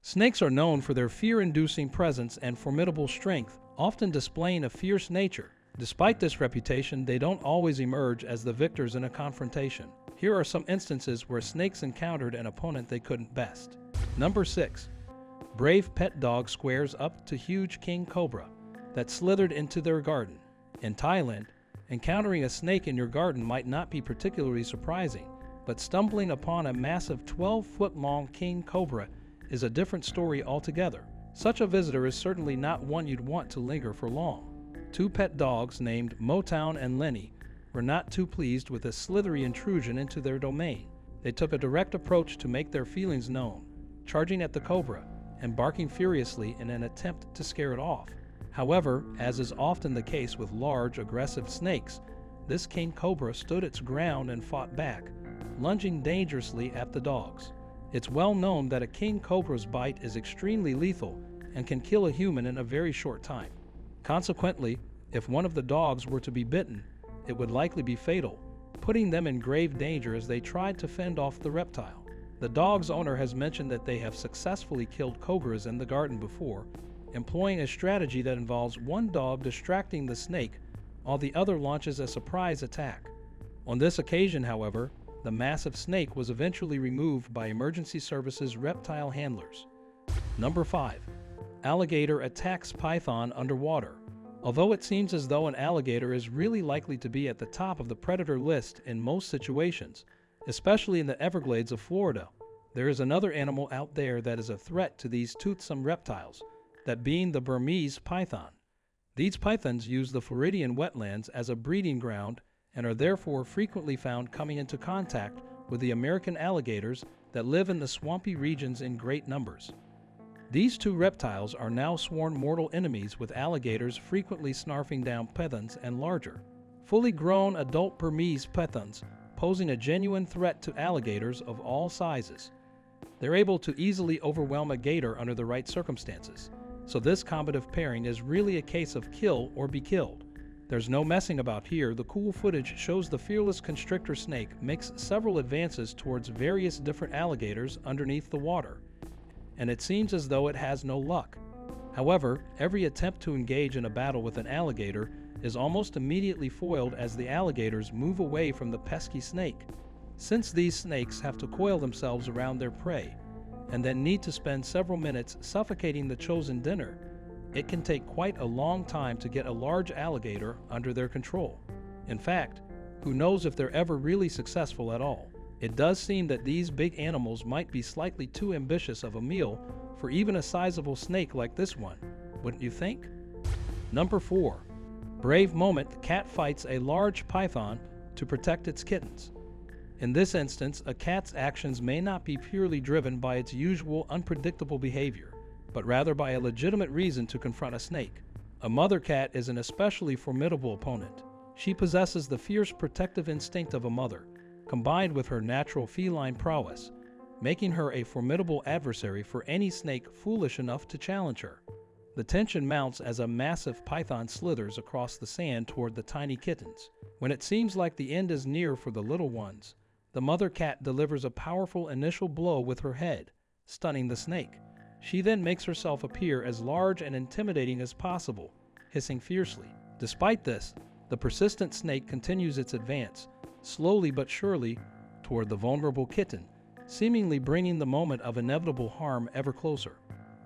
Snakes are known for their fear-inducing presence and formidable strength, often displaying a fierce nature. Despite this reputation, they don't always emerge as the victors in a confrontation. Here are some instances where snakes encountered an opponent they couldn't best. Number 6. Brave pet dog squares up to huge king cobra that slithered into their garden. In Thailand, encountering a snake in your garden might not be particularly surprising, but stumbling upon a massive 12-foot-long king cobra is a different story altogether. Such a visitor is certainly not one you'd want to linger for long. Two pet dogs named Motown and Lenny were not too pleased with this slithery intrusion into their domain. They took a direct approach to make their feelings known, charging at the cobra and barking furiously in an attempt to scare it off. However, as is often the case with large, aggressive snakes, this king cobra stood its ground and fought back, lunging dangerously at the dogs. It's well known that a king cobra's bite is extremely lethal and can kill a human in a very short time. Consequently, if one of the dogs were to be bitten, it would likely be fatal, putting them in grave danger as they tried to fend off the reptile. The dog's owner has mentioned that they have successfully killed cobras in the garden before, employing a strategy that involves one dog distracting the snake while the other launches a surprise attack. On this occasion, however, the massive snake was eventually removed by emergency services reptile handlers. Number 5. Alligator attacks python underwater. Although it seems as though an alligator is really likely to be at the top of the predator list in most situations, especially in the Everglades of Florida, there is another animal out there that is a threat to these toothsome reptiles, that being the Burmese python. These pythons use the Floridian wetlands as a breeding ground and are therefore frequently found coming into contact with the American alligators that live in the swampy regions in great numbers. These two reptiles are now sworn mortal enemies, with alligators frequently snarfing down pythons and larger, fully grown adult Burmese pythons posing a genuine threat to alligators of all sizes. They're able to easily overwhelm a gator under the right circumstances, so this combative pairing is really a case of kill or be killed. There's no messing about here. The cool footage shows the fearless constrictor snake makes several advances towards various different alligators underneath the water, and it seems as though it has no luck. However, every attempt to engage in a battle with an alligator is almost immediately foiled as the alligators move away from the pesky snake. Since these snakes have to coil themselves around their prey, and then need to spend several minutes suffocating the chosen dinner, it can take quite a long time to get a large alligator under their control. In fact, who knows if they're ever really successful at all. It does seem that these big animals might be slightly too ambitious of a meal for even a sizable snake like this one, wouldn't you think? Number 4. Brave moment, cat fights a large python to protect its kittens. In this instance, a cat's actions may not be purely driven by its usual unpredictable behavior, but rather by a legitimate reason to confront a snake. A mother cat is an especially formidable opponent. She possesses the fierce protective instinct of a mother, combined with her natural feline prowess, making her a formidable adversary for any snake foolish enough to challenge her. The tension mounts as a massive python slithers across the sand toward the tiny kittens. When it seems like the end is near for the little ones, the mother cat delivers a powerful initial blow with her head, stunning the snake. She then makes herself appear as large and intimidating as possible, hissing fiercely. Despite this, the persistent snake continues its advance, slowly but surely, toward the vulnerable kitten, seemingly bringing the moment of inevitable harm ever closer.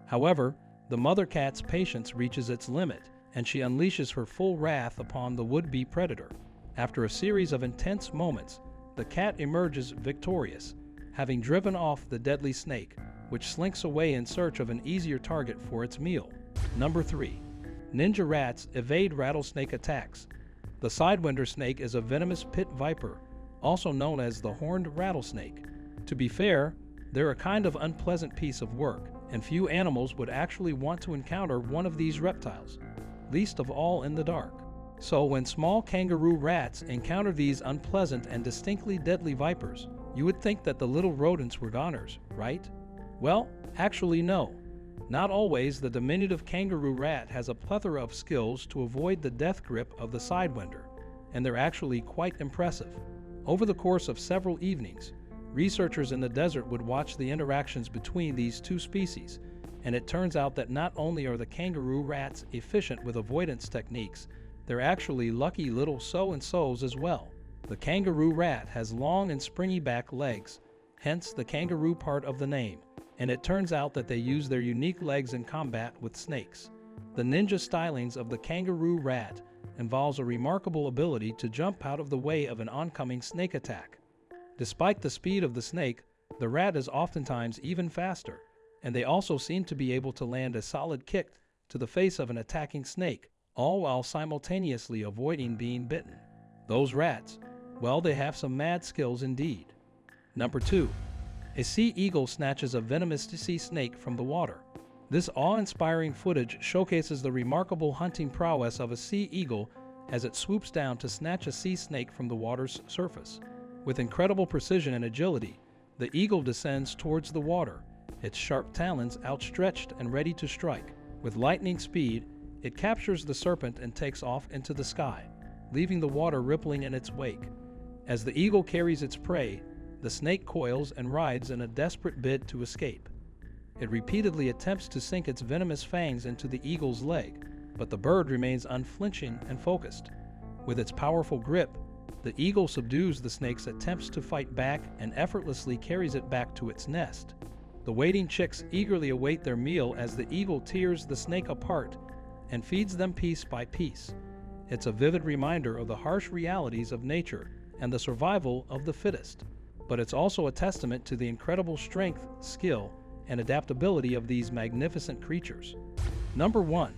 However, the mother cat's patience reaches its limit, and she unleashes her full wrath upon the would-be predator. After a series of intense moments, the cat emerges victorious, having driven off the deadly snake, which slinks away in search of an easier target for its meal. Number 3. Ninja rats evade rattlesnake attacks. The sidewinder snake is a venomous pit viper, also known as the horned rattlesnake. To be fair, they're a kind of unpleasant piece of work, and few animals would actually want to encounter one of these reptiles, least of all in the dark. So when small kangaroo rats encounter these unpleasant and distinctly deadly vipers, you would think that the little rodents were goners, right? Well, actually no. Not always. The diminutive kangaroo rat has a plethora of skills to avoid the death grip of the sidewinder, and they're actually quite impressive. Over the course of several evenings, researchers in the desert would watch the interactions between these two species, And it turns out that not only are the kangaroo rats efficient with avoidance techniques, they're actually lucky little so-and-sos as well. The kangaroo rat has long and springy back legs, hence the kangaroo part of the name, and it turns out that they use their unique legs in combat with snakes. The ninja stylings of the kangaroo rat involves a remarkable ability to jump out of the way of an oncoming snake attack. Despite the speed of the snake, the rat is oftentimes even faster, and they also seem to be able to land a solid kick to the face of an attacking snake, all while simultaneously avoiding being bitten. Those rats, well, they have some mad skills indeed. Number 2. A sea eagle snatches a venomous sea snake from the water. This awe-inspiring footage showcases the remarkable hunting prowess of a sea eagle as it swoops down to snatch a sea snake from the water's surface. With incredible precision and agility, the eagle descends towards the water, its sharp talons outstretched and ready to strike. With lightning speed, it captures the serpent and takes off into the sky, leaving the water rippling in its wake. As the eagle carries its prey, the snake coils and writhes in a desperate bid to escape. It repeatedly attempts to sink its venomous fangs into the eagle's leg, but the bird remains unflinching and focused. With its powerful grip, the eagle subdues the snake's attempts to fight back and effortlessly carries it back to its nest. The waiting chicks eagerly await their meal as the eagle tears the snake apart and feeds them piece by piece. It's a vivid reminder of the harsh realities of nature and the survival of the fittest, but it's also a testament to the incredible strength, skill, and adaptability of these magnificent creatures. Number 1.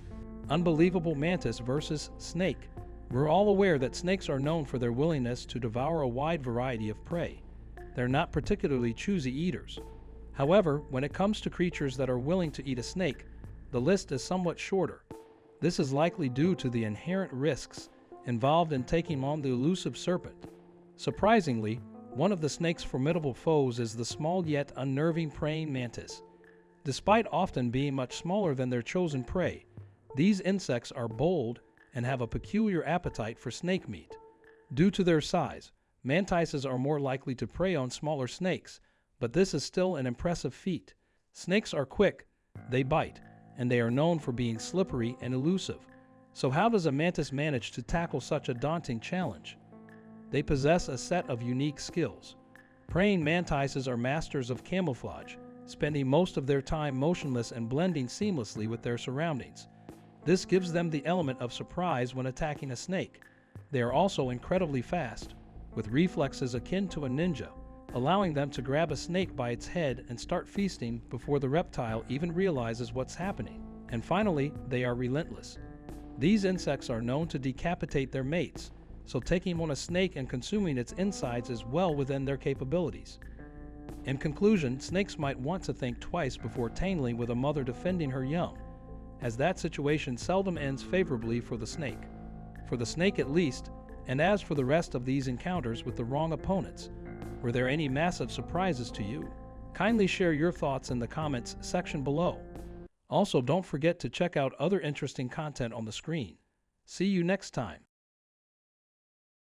Unbelievable mantis versus snake. We're all aware that snakes are known for their willingness to devour a wide variety of prey. They're not particularly choosy eaters. However, when it comes to creatures that are willing to eat a snake, the list is somewhat shorter. This is likely due to the inherent risks involved in taking on the elusive serpent. Surprisingly, one of the snake's formidable foes is the small yet unnerving praying mantis. Despite often being much smaller than their chosen prey, these insects are bold and have a peculiar appetite for snake meat. Due to their size, mantises are more likely to prey on smaller snakes, but this is still an impressive feat. Snakes are quick, they bite, and they are known for being slippery and elusive. So how does a mantis manage to tackle such a daunting challenge? They possess a set of unique skills. Praying mantises are masters of camouflage, spending most of their time motionless and blending seamlessly with their surroundings. This gives them the element of surprise when attacking a snake. They are also incredibly fast, with reflexes akin to a ninja, allowing them to grab a snake by its head and start feasting before the reptile even realizes what's happening. And finally, they are relentless. These insects are known to decapitate their mates, so taking on a snake and consuming its insides is well within their capabilities. In conclusion, snakes might want to think twice before tangling with a mother defending her young, as that situation seldom ends favorably for the snake. For the snake at least, and as for the rest of these encounters with the wrong opponents, were there any massive surprises to you? Kindly share your thoughts in the comments section below. Also, don't forget to check out other interesting content on the screen. See you next time.